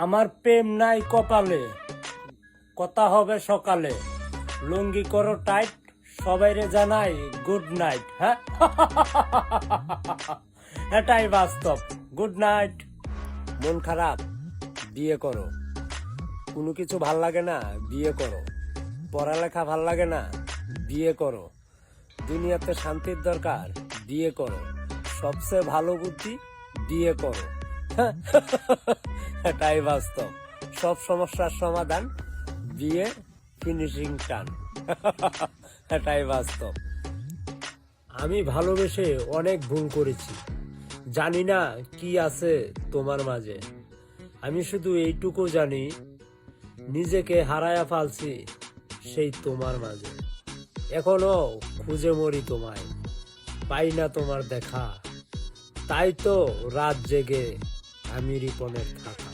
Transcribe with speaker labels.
Speaker 1: আমার প্রেম নাই কপালে, কথা হবে সকালে। লুঙ্গি করো টাইট, সবাইরে জানাই গুড নাইট। হ্যাঁ, এটাই বাস্তব। Good night. মন খারাপ, বিয়ে করো। কোনো কিছু ভাল লাগে না, বিয়ে করো। পড়ালেখা ভাল লাগে না, বিয়ে করো। দুনিয়াতে শান্তির দরকার, বিয়ে করো। সবচেয়ে ভালো বুদ্ধি, বিয়ে করো। এটাই বাস্তব। সব সমস্যার সমাধান, বিয়ে ফিনিশিং টান। এটাই বাস্তব। আমি ভালোবেসে অনেক ভুল করেছি, জানি না কি আছে তোমার মাঝে। আমি শুধু এইটুকু জানি, নিজেকে হারায়া ফালছি সেই তোমার মাঝে। এখনো খুঁজে মরি তোমায়, পাই না তোমার দেখা। তাই তো রাত জেগে আমি রিপনের থাকা।